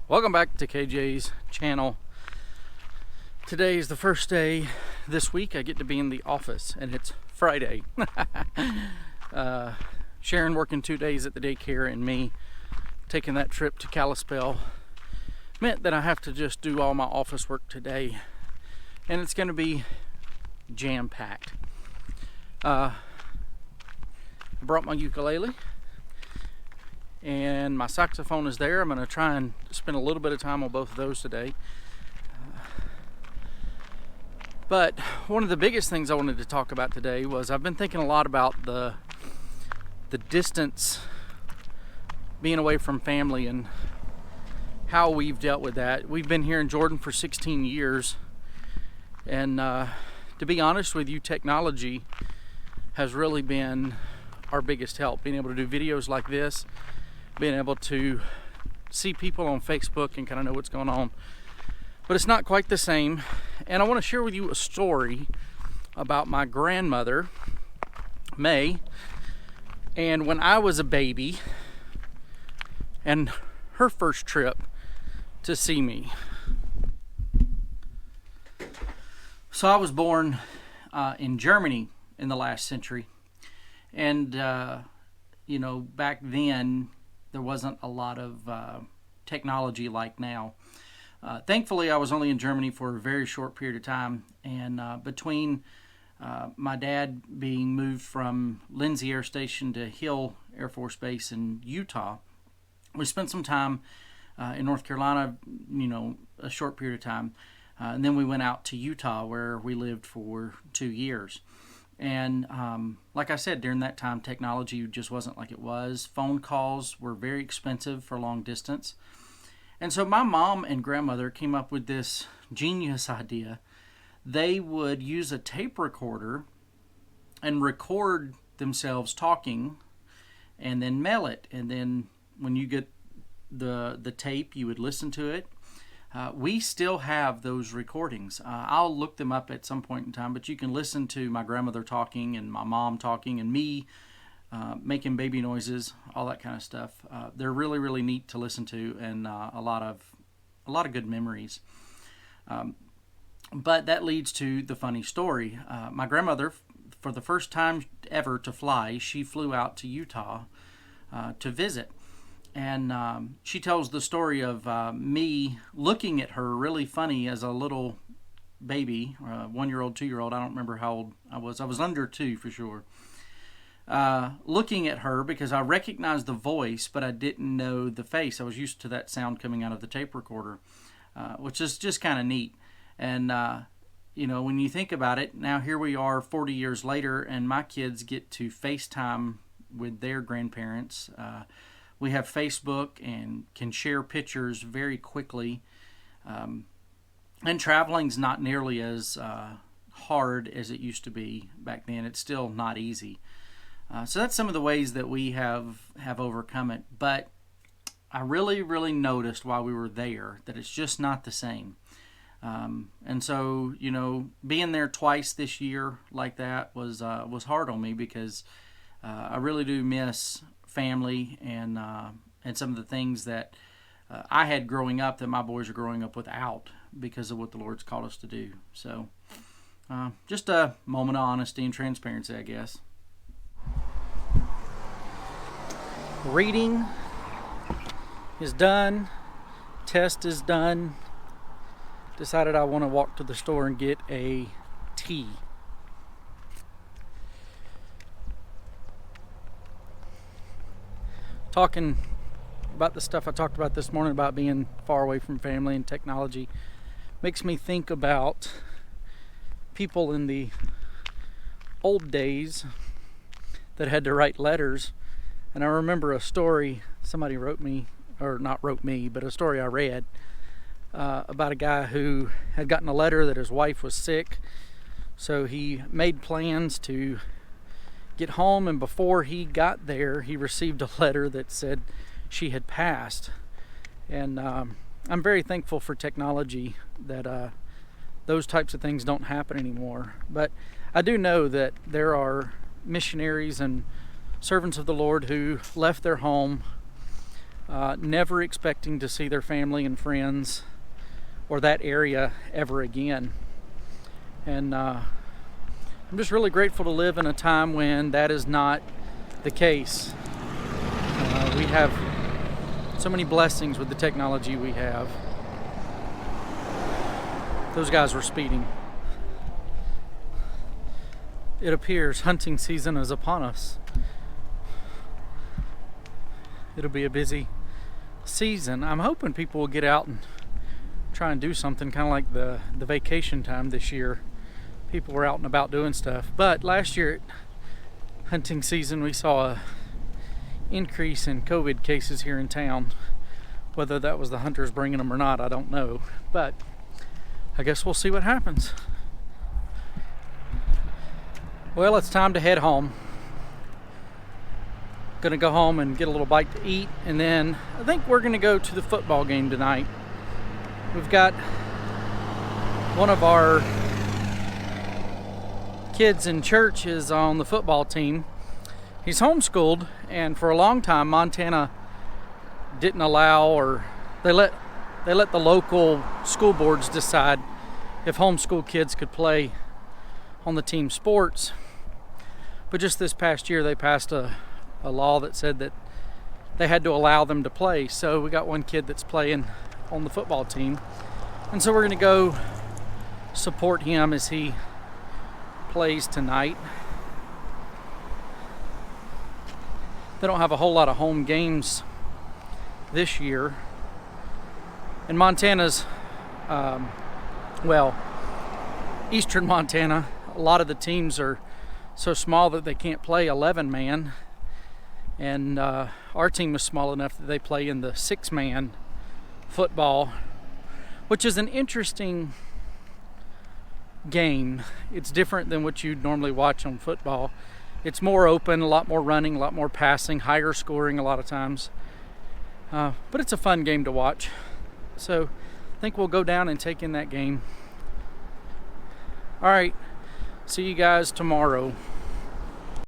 Welcome back to KJ's channel. Today is the first day this week I get to be in the office, and it's Friday. Sharon working 2 days at the daycare and me taking that trip to Kalispell meant that I have to just do all my office work today, and it's going to be jam-packed. I brought my ukulele and my saxophone is there. I'm going to try and spend a little bit of time on both of those today. But one of the biggest things I wanted to talk about today was I've been thinking a lot about the distance, being away from family, and how we've dealt with that. We've been here in Jordan for 16 years, and to be honest with you, technology has really been our biggest help. Being able to do videos like this, being able to see people on Facebook and kind of know what's going on. But it's not quite the same. And I want to share with you a story about my grandmother, May, and when I was a baby, and her first trip to see me. So I was born in Germany in the last century. And, back then, there wasn't a lot of technology like now. Thankfully, I was only in Germany for a very short period of time, and between my dad being moved from Lindsay Air Station to Hill Air Force Base in Utah, we spent some time in North Carolina, a short period of time, and then we went out to Utah where we lived for 2 years. And like I said, during that time, technology just wasn't like it was. Phone calls were very expensive for long distance. And so my mom and grandmother came up with this genius idea. They would use a tape recorder and record themselves talking and then mail it. And then when you get the tape, you would listen to it. We still have those recordings. I'll look them up at some point in time, but you can listen to my grandmother talking and my mom talking and me making baby noises, all that kind of stuff. They're really, really neat to listen to, and a lot of good memories. But that leads to the funny story. My grandmother, for the first time ever to fly, she flew out to Utah to visit. And she tells the story of me looking at her really funny as a little baby, 1-year-old, 2-year-old. I don't remember how old I was. I was under 2 for sure. Looking at her because I recognized the voice, but I didn't know the face. I was used to that sound coming out of the tape recorder, which is just kind of neat. And, when you think about it, now here we are 40 years later, and my kids get to FaceTime with their grandparents. We have Facebook and can share pictures very quickly. And traveling's not nearly as hard as it used to be back then. It's still not easy. So that's some of the ways that we have overcome it. But I really, really noticed while we were there that it's just not the same. And so, being there twice this year like that was hard on me because I really do miss family and some of the things that I had growing up that my boys are growing up without because of what the Lord's called us to do. So just a moment of honesty and transparency, I guess. Reading is done. Test is done. Decided I want to walk to the store and get a tea. Talking about the stuff I talked about this morning about being far away from family and technology makes me think about people in the old days that had to write letters. And I remember a story somebody wrote me, or not wrote me, but a story I read about a guy who had gotten a letter that his wife was sick. So he made plans to get home, and before he got there, he received a letter that said she had passed. And I'm very thankful for technology that those types of things don't happen anymore. But I do know that there are missionaries and servants of the Lord who left their home never expecting to see their family and friends or that area ever again. And I'm just really grateful to live in a time when that is not the case. We have so many blessings with the technology we have. Those guys were speeding. It appears hunting season is upon us. It'll be a busy season. I'm hoping people will get out and try and do something kind of like the vacation time this year. People were out and about doing stuff. But last year at hunting season, we saw a increase in COVID cases here in town. Whether that was the hunters bringing them or not, I don't know. But I guess we'll see what happens. Well, it's time to head home. Gonna go home and get a little bite to eat, and then I think we're gonna go to the football game tonight. We've got one of our kids in church is on the football team. He's homeschooled, and for a long time Montana didn't allow, or they let the local school boards decide if homeschool kids could play on the team sports. But just this past year they passed a law that said that they had to allow them to play. So we got one kid that's playing on the football team, and so we're going to go support him as he plays tonight. They don't have a whole lot of home games this year. In Montana's, eastern Montana, a lot of the teams are so small that they can't play 11-man. And our team is small enough that they play in the 6-man football, which is an interesting game. It's different than what you'd normally watch on football. It's more open, a lot more running, a lot more passing, higher scoring a lot of times. But it's a fun game to watch. So I think we'll go down and take in that game. All right, see you guys tomorrow.